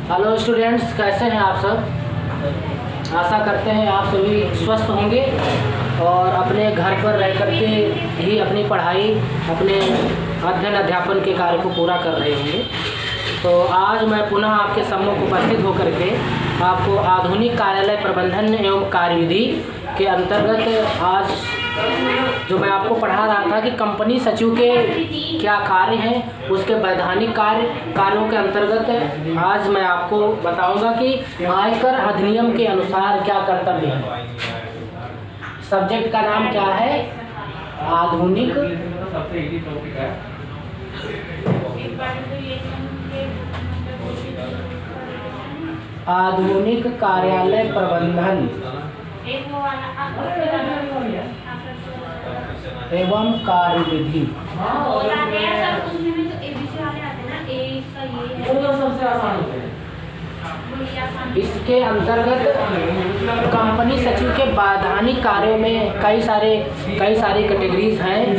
Hello students, कैसे हैं आप सब। आशा करते हैं आप सभी स्वस्थ होंगे और अपने घर पर रह करके ही अपनी पढ़ाई, अपने अध्ययन अध्यापन के कार्य को पूरा कर रहे होंगे। तो आज मैं पुनः आपके सम्मुख उपस्थित होकर के आपको आधुनिक कार्यालय प्रबंधन एवं कार्यविधि के अंतर्गत आज जो मैं आपको पढ़ा रहा था कि कंपनी सचिव के क्या कार्य हैं, उसके वैधानिक कार्यों के अंतर्गत आज मैं आपको बताऊंगा कि आयकर अधिनियम के अनुसार क्या कर्तव्य है। सब्जेक्ट का नाम क्या है? आधुनिक कार्यालय प्रबंधन एवं कार्यविधि। इसके अंतर्गत कंपनी सचिव के वैधानिक कार्यों में कई सारी कैटेगरीज हैं,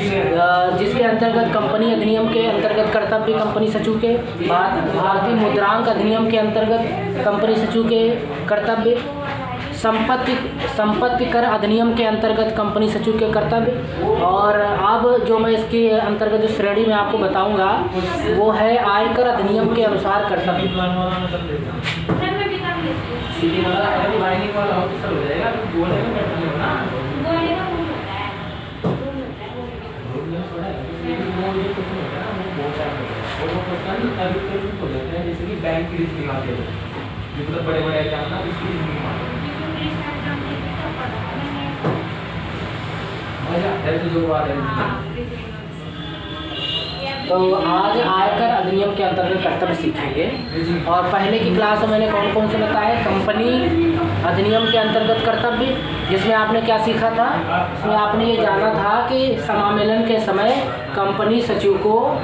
जिसके अंतर्गत कंपनी अधिनियम के अंतर्गत कर्तव्य कंपनी सचिव के, भारतीय मुद्रांक अधिनियम के अंतर्गत कंपनी सचिव के कर्तव्य, संपत्ति कर अधिनियम के अंतर्गत कंपनी सचिव के कर्तव्य, और अब जो मैं इसके अंतर्गत जो श्रेणी में आपको बताऊंगा वो है आयकर अधिनियम के अनुसार कर्तव्य। तो आज आयकर अधिनियम के अंतर्गत कर्तव्य सीखेंगे। और पहले की क्लास में मैंने कौन कौन से बताया? कंपनी अधिनियम के अंतर्गत कर्तव्य, जिसमें आपने क्या सीखा था? इसमें आपने ये जाना था कि समामेलन के समय कंपनी सचिव को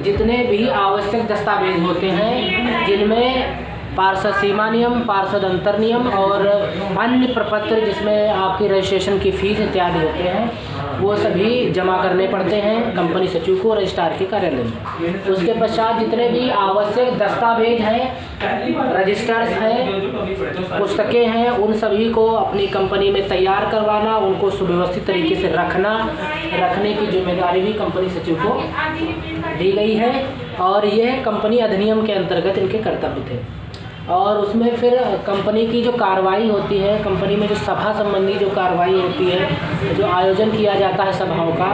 जितने भी आवश्यक दस्तावेज होते हैं, जिनमें पार्षद सीमा नियम, पार्षद अंतर नियम और अन्य प्रपत्र जिसमें आपकी रजिस्ट्रेशन की फीस इत्यादि होते हैं, वो सभी जमा करने पड़ते हैं कंपनी सचिव को रजिस्ट्रार के कार्यालय में। उसके पश्चात जितने भी आवश्यक दस्तावेज हैं, रजिस्टर्स हैं, पुस्तकें हैं, उन सभी को अपनी कंपनी में तैयार करवाना, उनको सुव्यवस्थित तरीके से रखने की जिम्मेदारी भी कंपनी सचिव को दी गई है। और यह कंपनी अधिनियम के अंतर्गत इनके कर्तव्य थे। और उसमें फिर कंपनी की जो कार्रवाई होती है, कंपनी में जो सभा संबंधी जो कार्रवाई होती है, जो आयोजन किया जाता है सभाओं का,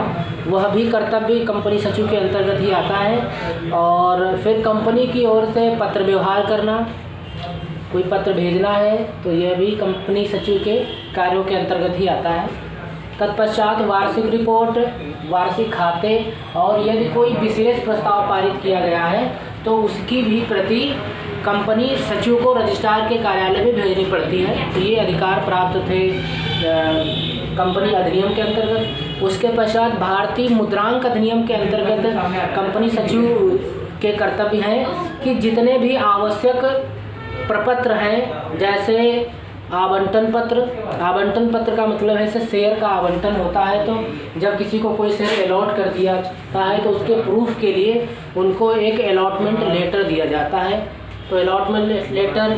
वह भी कर्तव्य कंपनी सचिव के अंतर्गत ही आता है। और फिर कंपनी की ओर से पत्र व्यवहार करना, कोई पत्र भेजना है तो यह भी कंपनी सचिव के कार्यों के अंतर्गत ही आता है। तत्पश्चात वार्षिक रिपोर्ट, वार्षिक खाते, और यदि कोई विशेष प्रस्ताव पारित किया गया है तो उसकी भी प्रति कंपनी सचिव को रजिस्ट्रार के कार्यालय में भेजनी पड़ती है। तो ये अधिकार प्राप्त थे कंपनी अधिनियम के अंतर्गत। उसके पश्चात भारतीय मुद्रांक अधिनियम के अंतर्गत कंपनी सचिव के कर्तव्य हैं कि जितने भी आवश्यक प्रपत्र हैं, जैसे आवंटन पत्र का मतलब है जैसे शेयर का आवंटन होता है, तो जब किसी को कोई शेयर अलॉट कर दिया जाता है तो उसके प्रूफ के लिए उनको एक अलॉटमेंट लेटर दिया जाता है। तो अलॉटमेंट लेटर,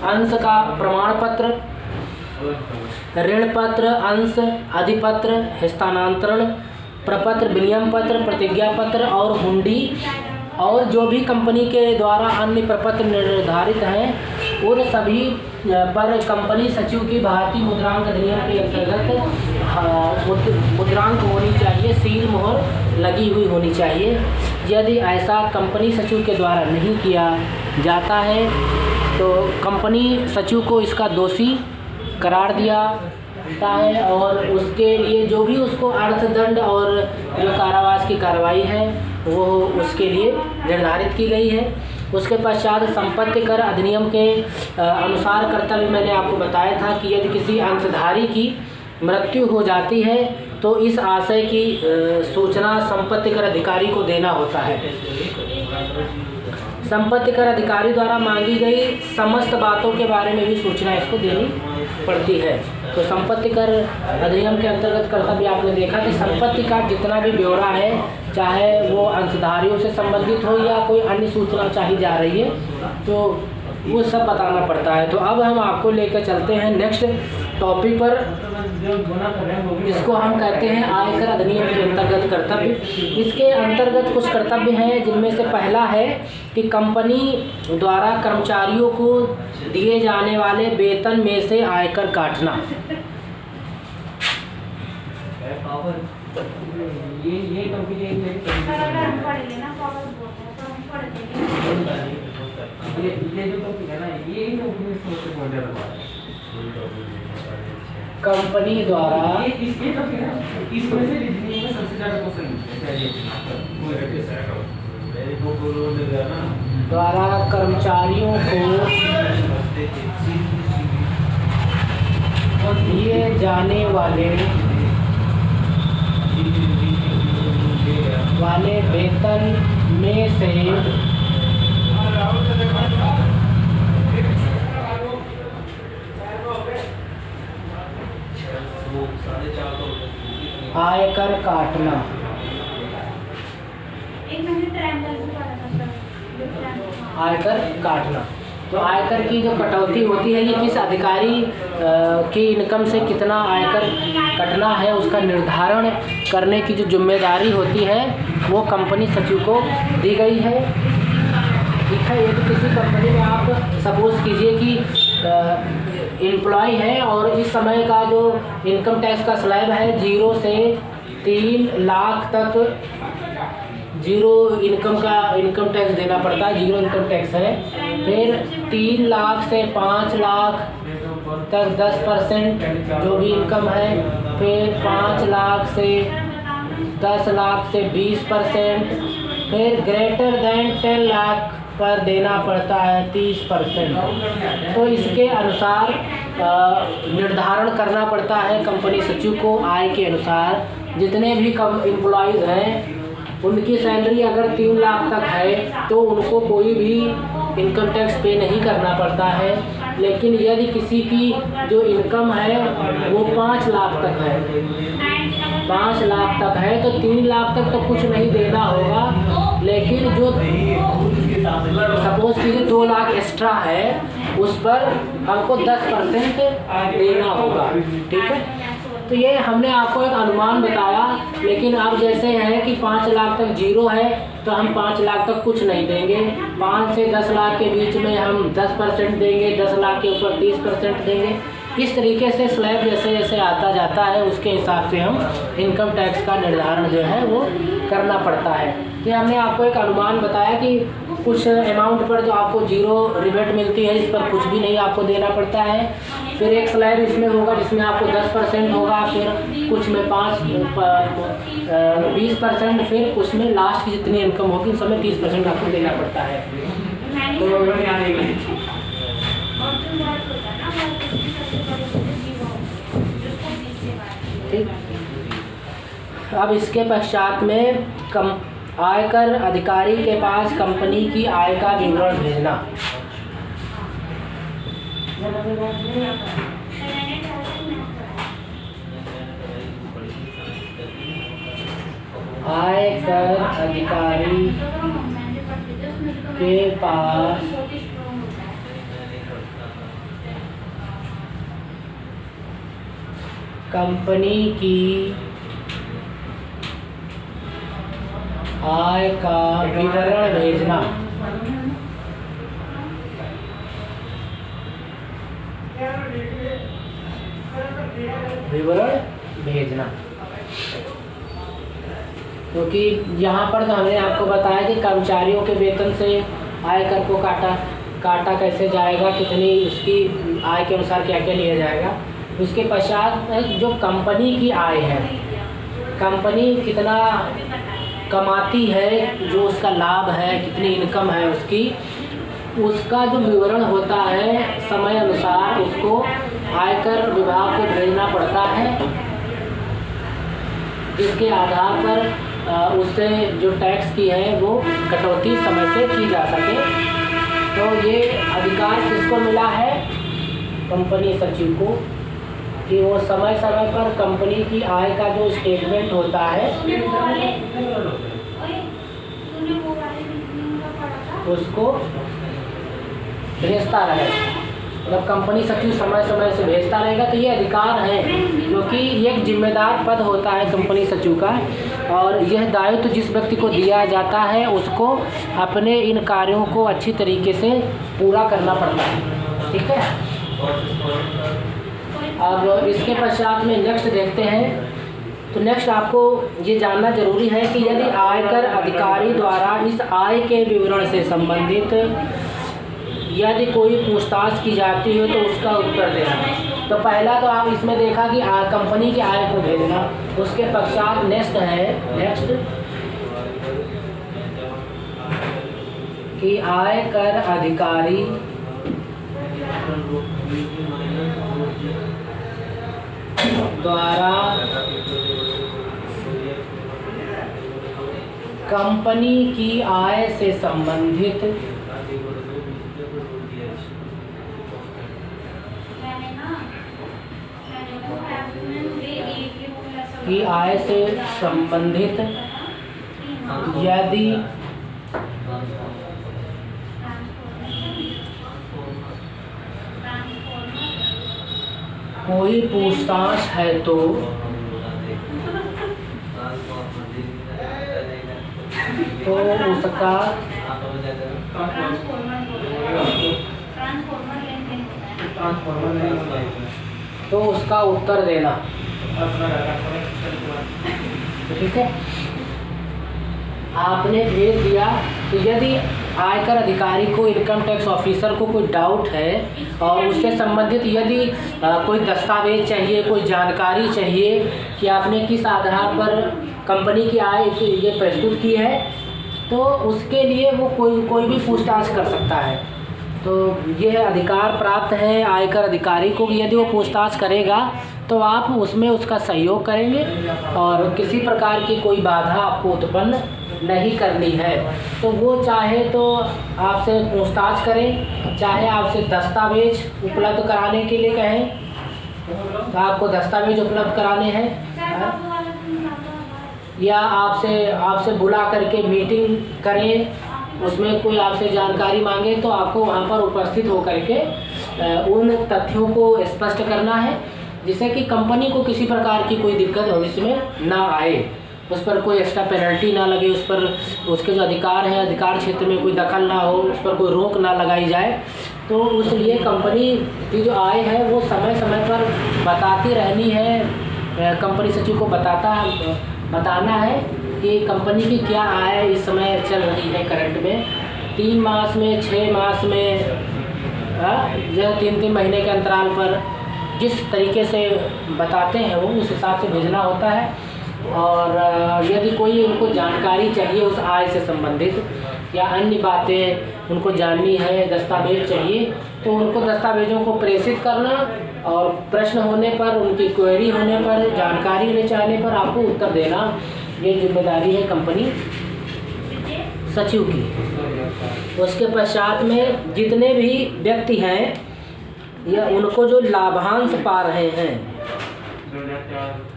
अंश का प्रमाण पत्र, ऋण पत्र, अंश, अधिपत्र, हस्तांतरण प्रपत्र, विनियम पत्र, प्रतिज्ञा पत्र और हुंडी, और जो भी कंपनी के द्वारा अन्य प्रपत्र निर्धारित हैं, उन सभी पर कंपनी सचिव की भारतीय मुद्रांक अधिनियम के अंतर्गत मुद्रांक होनी चाहिए, सील मोहर लगी हुई होनी चाहिए। यदि ऐसा कंपनी सचिव के द्वारा नहीं किया जाता है तो कंपनी सचिव को इसका दोषी करार दिया जाता है, और उसके लिए जो भी उसको अर्थदंड और जो कारावास की कार्रवाई है वो उसके लिए निर्धारित की गई है। उसके पश्चात संपत्ति कर अधिनियम के अनुसार कर्तव्य मैंने आपको बताया था कि यदि किसी अंशधारी की मृत्यु हो जाती है तो इस आशय की सूचना संपत्ति कर अधिकारी को देना होता है। संपत्ति कर अधिकारी द्वारा मांगी गई समस्त बातों के बारे में भी सूचना इसको देनी पड़ती है। तो संपत्ति कर अधिनियम के अंतर्गत कर्तव्य आपने देखा कि संपत्ति का जितना भी ब्यौरा है, चाहे वो अंशधारियों से संबंधित हो या कोई अन्य सूचना चाही जा रही है, तो वो सब बताना पड़ता है। तो अब हम आपको लेकर चलते हैं नेक्स्ट टॉपिक पर, इसको हम कहते हैं आयकर अधिनियम के अंतर्गत कर्तव्य। इसके अंतर्गत कुछ कर्तव्य हैं, जिनमें से पहला है कि कंपनी द्वारा कर्मचारियों को दिए जाने वाले वेतन में से आयकर काटना। कंपनी द्वारा कर्मचारियों को दिए जाने वाले वेतन में से आयकर काटना। आयकर काटना, तो आयकर की जो कटौती होती है, ये किस अधिकारी की इनकम से कितना आयकर कटना है उसका निर्धारण करने की जो जिम्मेदारी होती है वो कंपनी सचिव को दी गई है। ठीक है, यदि किसी कंपनी में आप सपोज कीजिए कि एम्प्लॉय है और इस समय का जो इनकम टैक्स का स्लैब है 0 से 3 लाख तक जीरो इनकम टैक्स देना पड़ता है, 0 इनकम टैक्स है। फिर 3 लाख से 5 लाख तक 10% जो भी इनकम है, फिर 5 लाख से 10 लाख से 20%, फिर ग्रेटर देन 10 लाख पर देना पड़ता है 30%। तो इसके अनुसार निर्धारण करना पड़ता है कंपनी सचिव को आय के अनुसार। जितने भी एम्प्लॉयज़ हैं उनकी सैलरी अगर 3 लाख तक है तो उनको कोई भी इनकम टैक्स पे नहीं करना पड़ता है। लेकिन यदि किसी की जो इनकम है वो 5 लाख तक है, 5 लाख तक है तो 3 लाख तक तो कुछ नहीं देना होगा। लेकिन जो सपोज कीजिए 2 लाख एक्स्ट्रा है उस पर हमको 10% देना होगा। ठीक है, तो ये हमने आपको एक अनुमान बताया। लेकिन अब जैसे है कि 5 लाख तक 0 है तो हम 5 लाख तक कुछ नहीं देंगे, 5 से 10 लाख के बीच में हम 10% देंगे, 10 लाख के ऊपर 30% देंगे। इस तरीके से स्लैब जैसे जैसे आता जाता है उसके हिसाब से हम इनकम टैक्स का निर्धारण जो है वो करना पड़ता है। तो हमने आपको एक अनुमान बताया कि कुछ अमाउंट पर तो आपको 0 रिबेट मिलती है, इस पर कुछ भी नहीं आपको देना पड़ता है। फिर एक स्लैब इसमें होगा जिसमें आपको 10% होगा, फिर कुछ में 20%, फिर कुछ में लास्ट की जितनी इनकम होगी उस समय 30% आपको देना पड़ता है। ठीक, अब इसके पश्चात में आयकर अधिकारी के पास कंपनी की आय का विवरण भेजना। आयकर अधिकारी के पास कंपनी की आय का विवरण भेजना। क्योंकि यहाँ पर तो हमने आपको बताया कि कर्मचारियों के वेतन से आयकर को काटा कैसे जाएगा, कितनी उसकी आय के अनुसार क्या क्या लिया जाएगा। उसके पश्चात जो कंपनी की आय है, कंपनी कितना कमाती है, जो उसका लाभ है, कितनी इनकम है उसका जो विवरण होता है समय अनुसार उसको आयकर विभाग को भेजना पड़ता है। जिसके आधार पर उससे जो टैक्स की है वो कटौती समय से की जा सके। तो ये अधिकार किसको मिला है? कंपनी सचिव को, कि वो समय समय पर कंपनी की आय का जो स्टेटमेंट होता है उसको भेजता रहे। जब कंपनी सचिव समय समय से भेजता रहेगा तो ये अधिकार है, क्योंकि ये एक जिम्मेदार पद होता है कंपनी सचिव का, और यह दायित्व जिस व्यक्ति को दिया जाता है उसको अपने इन कार्यों को अच्छी तरीके से पूरा करना पड़ता है। ठीक है, अब इसके पश्चात में नेक्स्ट देखते हैं। तो नेक्स्ट आपको ये जानना जरूरी है कि यदि आयकर अधिकारी द्वारा इस आय के विवरण से संबंधित यदि कोई पूछताछ की जाती है तो उसका उत्तर देना। तो पहला तो आप इसमें देखा कि कंपनी की आय को भेजना, उसके पश्चात नेक्स्ट कि आयकर अधिकारी द्वारा कंपनी की आय से संबंधित की आय से संबंधित यदि कोई पूछताछ है तो उसका उत्तर देना। ठीक है, आपने भेज दिया। तो यदि आयकर अधिकारी को, इनकम टैक्स ऑफिसर को कोई डाउट है और उससे संबंधित यदि कोई दस्तावेज चाहिए, कोई जानकारी चाहिए कि आपने किस आधार पर कंपनी की आय ये प्रस्तुत की है, तो उसके लिए वो कोई भी पूछताछ कर सकता है। तो यह अधिकार प्राप्त है आयकर अधिकारी को कि यदि वो पूछताछ करेगा तो आप उसमें उसका सहयोग करेंगे और किसी प्रकार की कोई बाधा आपको उत्पन्न नहीं करनी है। तो वो चाहे तो आपसे पूछताछ करें, चाहे आपसे दस्तावेज उपलब्ध कराने के लिए कहें तो आपको दस्तावेज उपलब्ध कराने हैं, या आपसे बुला करके मीटिंग करें, उसमें कोई आपसे जानकारी मांगे तो आपको वहाँ पर उपस्थित होकर के उन तथ्यों को स्पष्ट करना है, जिससे कि कंपनी को किसी प्रकार की कोई दिक्कत भविष्य में ना आए, उस पर कोई एक्स्ट्रा पेनल्टी ना लगे, उस पर उसके जो अधिकार हैं अधिकार क्षेत्र में कोई दखल ना हो, उस पर कोई रोक ना लगाई जाए। तो उसलिए कंपनी की जो आय है वो समय समय पर बताती रहनी है। कंपनी सचिव को बताना है कि कंपनी की क्या आय इस समय चल रही है करंट में, 3 मास में, 6 मास में, जो 3-3 महीने के अंतराल पर जिस तरीके से बताते हैं वो उस हिसाब से भेजना होता है। और यदि कोई उनको जानकारी चाहिए उस आय से संबंधित या अन्य बातें उनको जाननी है, दस्तावेज चाहिए, तो उनको दस्तावेजों को प्रेषित करना और प्रश्न होने पर, उनकी क्वेरी होने पर, जानकारी लेने चाहने पर आपको उत्तर देना, ये जिम्मेदारी है कंपनी सचिव की। उसके पश्चात में जितने भी व्यक्ति हैं या उनको जो लाभांश पा रहे हैं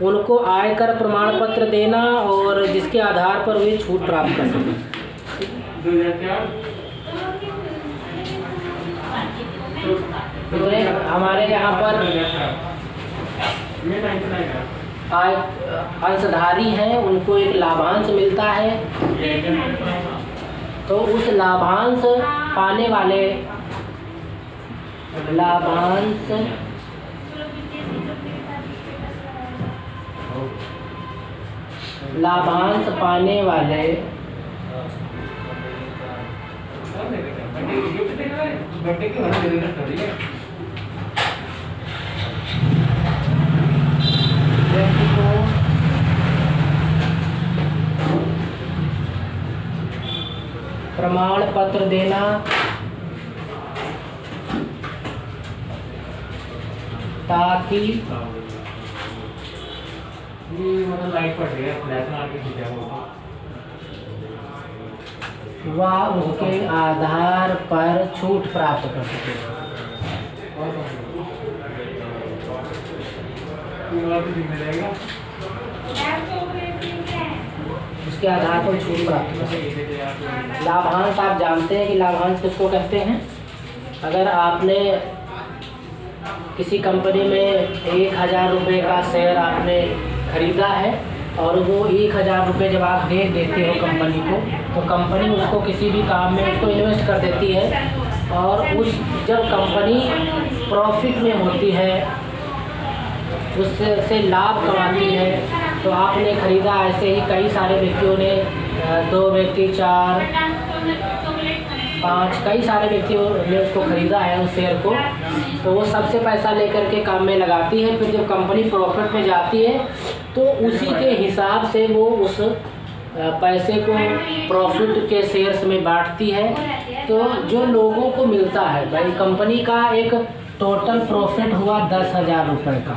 उनको आयकर प्रमाण पत्र देना और जिसके आधार पर वे छूट प्राप्त कर सकें। हमारे यहाँ पर अंशधारी हैं, उनको एक लाभांश मिलता है, तो उस लाभांश पाने वाले लाभांश पाने वाले व्यक्ति को प्रमाण पत्र देना ताकि लाइट पड़ रही है, फ्लैश मार के खींचा वो वह उसके आधार पर छूट प्राप्त कर सके। उसके आधार पर छूट प्राप्त कर सके। लाभांश आप जानते हैं कि लाभांश किसको कहते हैं। अगर आपने किसी कंपनी में 1000 रुपये का शेयर आपने खरीदा है और वो 1000 रुपये जब आप दे देते हो कंपनी को, तो कंपनी उसको किसी भी काम में उसको इन्वेस्ट कर देती है और जब कंपनी प्रॉफिट में होती है, उससे लाभ कमाती है, तो आपने ख़रीदा। ऐसे ही कई सारे व्यक्तियों ने 2 व्यक्ति 4 5 कई सारे व्यक्तियों ने उसको ख़रीदा है उस शेयर को, तो वो सबसे पैसा लेकर के काम में लगाती है। फिर जब कंपनी प्रॉफिट में जाती है तो उसी के हिसाब से वो उस पैसे को प्रॉफिट के शेयर्स में बांटती है। तो जो लोगों को मिलता है, भाई कंपनी का एक टोटल प्रॉफिट हुआ 10,000 रुपये का,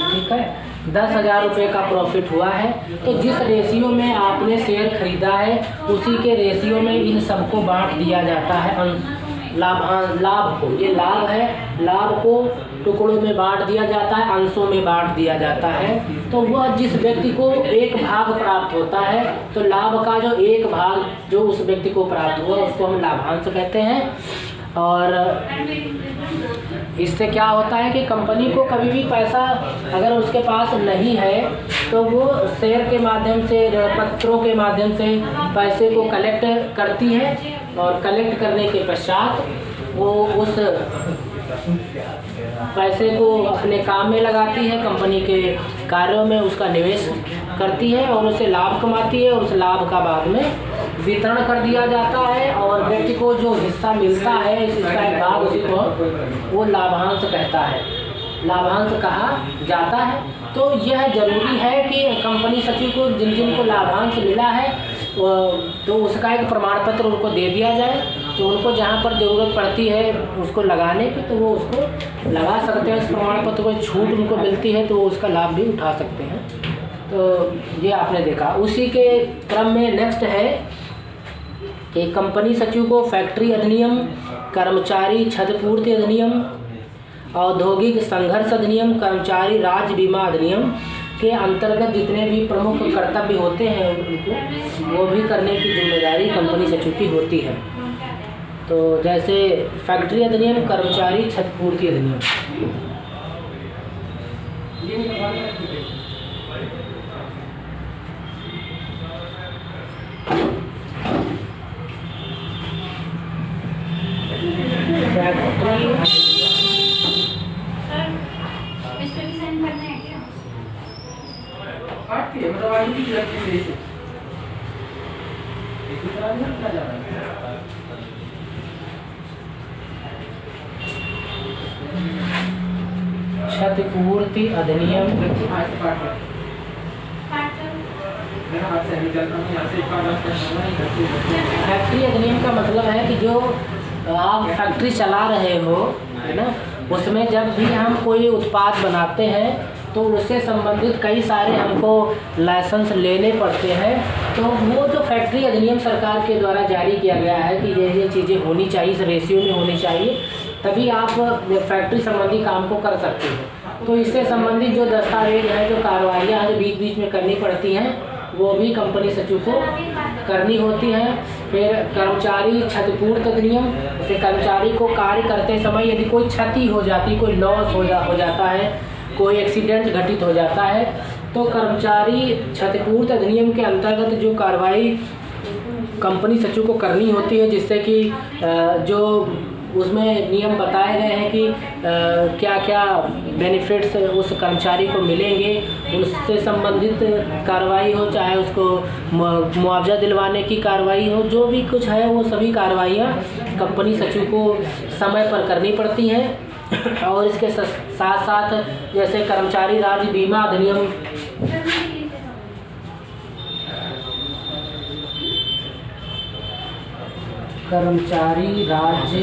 ठीक है, 10,000 रुपये का प्रॉफिट हुआ है। तो जिस रेशियो में आपने शेयर खरीदा है उसी के रेशियो में इन सबको बांट दिया जाता है। लाभ को, ये लाभ है, लाभ को टुकड़ों में बांट दिया जाता है, अंशों में बांट दिया जाता है। तो वह जिस व्यक्ति को एक भाग प्राप्त होता है, तो लाभ का जो एक भाग जो उस व्यक्ति को प्राप्त हुआ उसको हम लाभांश कहते हैं। और इससे क्या होता है कि कंपनी को कभी भी पैसा अगर उसके पास नहीं है तो वो शेयर के माध्यम से, पत्रों के माध्यम से पैसे को कलेक्ट करती है और कलेक्ट करने के पश्चात वो उस पैसे को अपने काम में लगाती है, कंपनी के कार्यों में उसका निवेश करती है और उससे लाभ कमाती है और उस लाभ का बाद में वितरण कर दिया जाता है और व्यक्ति को जो हिस्सा मिलता है इसका एक भाग उसी को वो लाभांश कहता है, लाभांश कहा जाता है। तो यह जरूरी है कि कंपनी सचिव को जिन को लाभांश मिला है तो उसका एक प्रमाण पत्र उनको दे दिया जाए, तो उनको जहाँ पर ज़रूरत पड़ती है उसको लगाने की तो वो उसको लगा सकते हैं। उस प्रमाण पत्र को छूट उनको मिलती है तो वो उसका लाभ भी उठा सकते हैं। तो ये आपने देखा। उसी के क्रम में नेक्स्ट है कि कंपनी सचिव को फैक्ट्री अधिनियम, कर्मचारी क्षतिपूर्ति अधिनियम, औद्योगिक संघर्ष अधिनियम, कर्मचारी राज्य बीमा अधिनियम के अंतर्गत जितने भी प्रमुख कर्तव्य होते हैं उनको वो भी करने की जिम्मेदारी कंपनी सचिव की होती है। तो जैसे फैक्ट्री अधिनियम, कर्मचारी क्षतिपूर्ति अधिनियम, क्षतिपूर्ति अधिनियम, फैक्ट्री अधिनियम का मतलब है कि जो आप फैक्ट्री चला रहे हो, है ना, उसमें जब भी हम कोई उत्पाद बनाते हैं तो उससे संबंधित कई सारे हमको लाइसेंस लेने पड़ते हैं। तो वो जो फैक्ट्री अधिनियम सरकार के द्वारा जारी किया गया है कि ये चीज़ें होनी चाहिए, इस रेशियो में होनी चाहिए, तभी आप फैक्ट्री संबंधी काम को कर सकते हो। तो इससे संबंधित जो दस्तावेज हैं, जो कार्रवाइयाँ हैं जो बीच बीच में करनी पड़ती हैं, वो भी कंपनी सचिव को करनी होती हैं। फिर कर्मचारी क्षतिपूर्ति अधिनियम, जैसे कर्मचारी को कार्य करते समय यदि कोई क्षति हो जाती, कोई लॉस हो जाता है, कोई एक्सीडेंट घटित हो जाता है, तो कर्मचारी क्षतिपूर्ति अधिनियम के अंतर्गत जो कार्रवाई कंपनी सचिव को करनी होती है, जिससे कि जो उसमें नियम बताए गए हैं कि क्या क्या बेनिफिट्स उस कर्मचारी को मिलेंगे, उससे संबंधित कार्रवाई हो, चाहे उसको मुआवजा दिलवाने की कार्रवाई हो, जो भी कुछ है वो सभी कार्रवाइयाँ कंपनी सचिव को समय पर करनी पड़ती हैं। और इसके साथ साथ जैसे कर्मचारी राज्य बीमा अधिनियम, कर्मचारी राज्य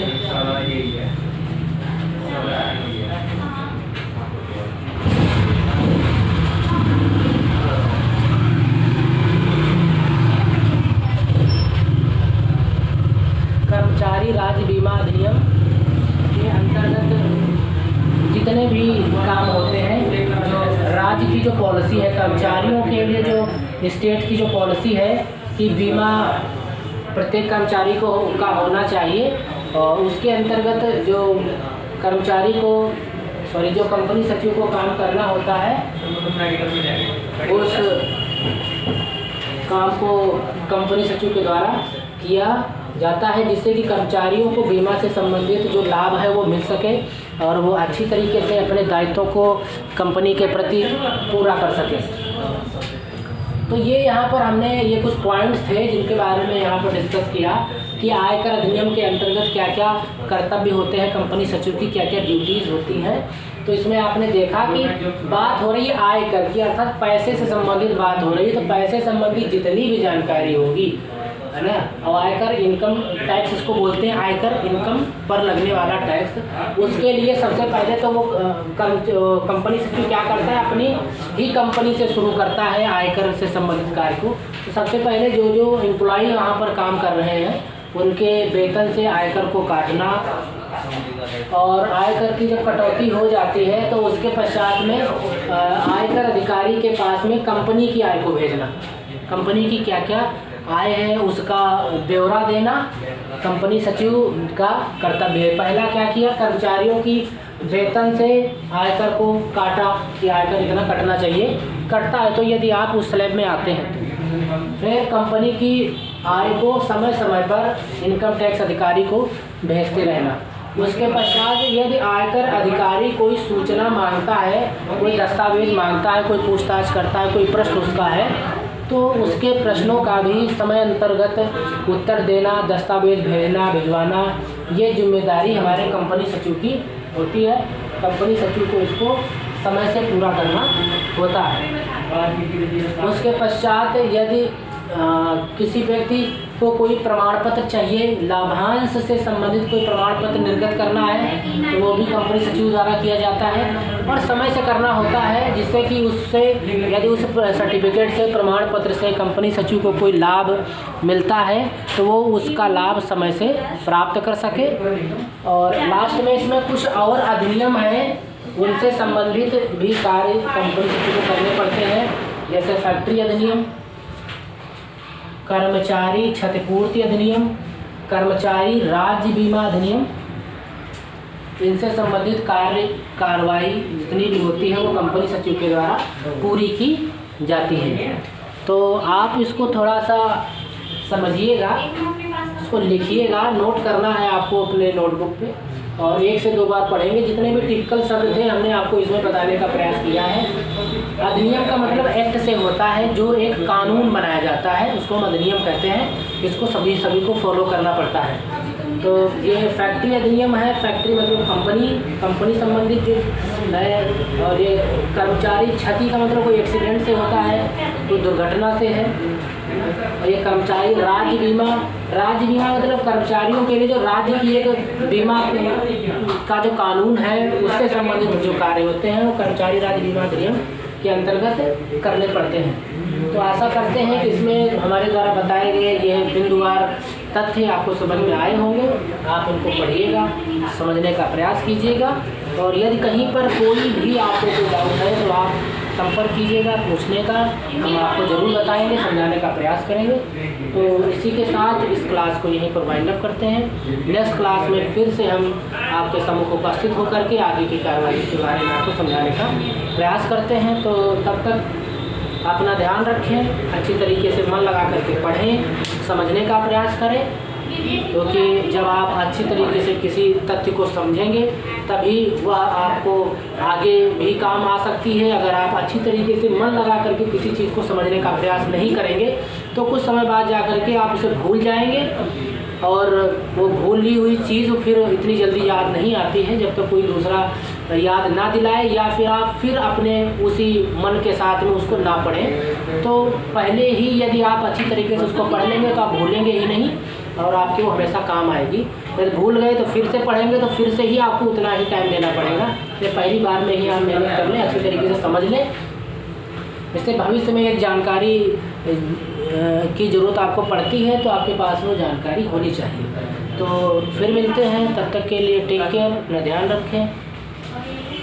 कर्मचारी राज्य बीमा अधिनियम के अंतर्गत जितने भी काम होते हैं, जो राज्य की जो पॉलिसी है कर्मचारियों के लिए, जो स्टेट की जो पॉलिसी है कि बीमा प्रत्येक कर्मचारी को का होना चाहिए, और उसके अंतर्गत जो कर्मचारी को जो कंपनी सचिव को काम करना होता है, उस काम को कंपनी सचिव के द्वारा किया जाता है, जिससे कि कर्मचारियों को बीमा से संबंधित जो लाभ है वो मिल सके और वो अच्छी तरीके से अपने दायित्वों को कंपनी के प्रति पूरा कर सके। तो ये यहाँ पर हमने ये कुछ पॉइंट्स थे जिनके बारे में यहाँ पर डिस्कस किया कि आयकर अधिनियम के अंतर्गत क्या क्या कर्तव्य होते हैं, कंपनी सचिव की क्या क्या ड्यूटीज़ होती हैं। तो इसमें आपने देखा कि बात हो रही है आयकर की, अर्थात पैसे से संबंधित बात हो रही है। तो पैसे संबंधित जितनी भी जानकारी होगी, है ना, और आयकर इनकम टैक्स इसको बोलते हैं, आयकर इनकम पर लगने वाला टैक्स। उसके लिए सबसे पहले तो वो कंपनी सचिव क्या करता है, अपनी ही कंपनी से शुरू करता है आयकर से संबंधित कार्य को। तो सबसे पहले जो जो एम्प्लॉई वहाँ पर काम कर रहे हैं उनके वेतन से आयकर को काटना, और आयकर की जब कटौती हो जाती है तो उसके पश्चात में आयकर अधिकारी के पास में कंपनी की आय को भेजना, कंपनी की क्या क्या आय है उसका ब्यौरा देना कंपनी सचिव का कर्तव्य है। पहला क्या किया, कर्मचारियों की वेतन से आयकर को काटा कि आयकर इतना कटना चाहिए, कटता है तो यदि आप उस स्लैब में आते हैं तो फिर कंपनी की आय को समय समय पर इनकम टैक्स अधिकारी को भेजते रहना। उसके पश्चात यदि आयकर अधिकारी कोई सूचना मांगता है, कोई दस्तावेज मांगता है, कोई पूछताछ करता है, कोई प्रश्न उसका है, तो उसके प्रश्नों का भी समय अंतर्गत उत्तर देना, दस्तावेज भेजना भिजवाना, ये जिम्मेदारी हमारे कंपनी सचिव की होती है। कंपनी सचिव को इसको समय से पूरा करना होता है। उसके पश्चात यदि किसी व्यक्ति को कोई प्रमाण पत्र चाहिए, लाभांश से संबंधित कोई प्रमाण पत्र निर्गत करना है, तो वो भी कंपनी सचिव द्वारा किया जाता है और समय से करना होता है, जिससे कि उससे यदि उस सर्टिफिकेट से, प्रमाण पत्र से कंपनी सचिव को कोई लाभ मिलता है तो वो उसका लाभ समय से प्राप्त कर सके। और लास्ट में इसमें कुछ और अधिनियम हैं, उनसे संबंधित भी कार्य कंपनी सचिव को करने पड़ते हैं, जैसे फैक्ट्री अधिनियम, कर्मचारी क्षतिपूर्ति अधिनियम, कर्मचारी राज्य बीमा अधिनियम। इनसे संबंधित कार्रवाई जितनी भी होती है वो कंपनी सचिव के द्वारा पूरी की जाती है। तो आप इसको थोड़ा सा समझिएगा, इसको लिखिएगा, नोट करना है आपको अपने नोटबुक पे, और 1 से 2 बार पढ़ेंगे। जितने भी टिपिकल शब्द थे हमने आपको इसमें बताने का प्रयास किया है। अधिनियम का मतलब एक्ट से होता है, जो एक कानून बनाया जाता है उसको हम अधिनियम कहते हैं। इसको सभी को फॉलो करना पड़ता है। तो ये फैक्ट्री अधिनियम है, फैक्ट्री मतलब कंपनी संबंधित जो है, और ये कर्मचारी क्षति का मतलब कोई एक्सीडेंट से होता है, कोई दुर्घटना से है। और ये कर्मचारी राज्य बीमा मतलब कर्मचारियों के लिए जो राज्य की एक बीमा का जो कानून है उससे संबंधित जो कार्य होते हैं वो कर्मचारी राज्य बीमा अधिनियम के अंतर्गत करने पड़ते हैं। तो आशा करते हैं कि इसमें हमारे द्वारा बताए गए ये बिंदुवार तथ्य आपको समझ में आए होंगे। आप उनको पढ़िएगा, समझने का प्रयास कीजिएगा, और यदि कहीं पर कोई भी आपको कोई डाउट है तो आप संपर्क कीजिएगा, पूछने का हम आपको ज़रूर बताएंगे, समझाने का प्रयास करेंगे। तो इसी के साथ इस क्लास को यहीं पर वाइंड अप करते हैं। नेक्स्ट क्लास में फिर से हम आपके सम्मुख उपस्थित होकर के आगे की कार्रवाई के बारे में आपको समझाने का प्रयास करते हैं। तो तब तक अपना ध्यान रखें, अच्छी तरीके से मन लगा करके पढ़ें, समझने का प्रयास करें, क्योंकि जब आप अच्छी तरीके से किसी तथ्य को समझेंगे तभी वह आपको आगे भी काम आ सकती है। अगर आप अच्छी तरीके से मन लगा करके किसी चीज़ को समझने का प्रयास नहीं करेंगे तो कुछ समय बाद जा कर के आप उसे भूल जाएंगे, और वो भूली हुई चीज़ फिर इतनी जल्दी याद नहीं आती है जब तक कोई दूसरा याद ना दिलाए, या फिर आप फिर अपने उसी मन के साथ में उसको ना पढ़ें। तो पहले ही यदि आप अच्छी तरीके से उसको पढ़ लेंगे तो आप भूलेंगे ही नहीं और आपके वो हमेशा काम आएगी। यदि भूल गए तो फिर से पढ़ेंगे तो फिर से ही आपको उतना ही टाइम देना पड़ेगा। तो पहली बार में ही आप मेहनत कर लें, अच्छी तरीके से समझ लें, इससे भविष्य में एक जानकारी की ज़रूरत आपको पड़ती है तो आपके पास वो जानकारी होनी चाहिए। तो फिर मिलते हैं, तब तक के लिए टेक केयर, अपना ध्यान रखें।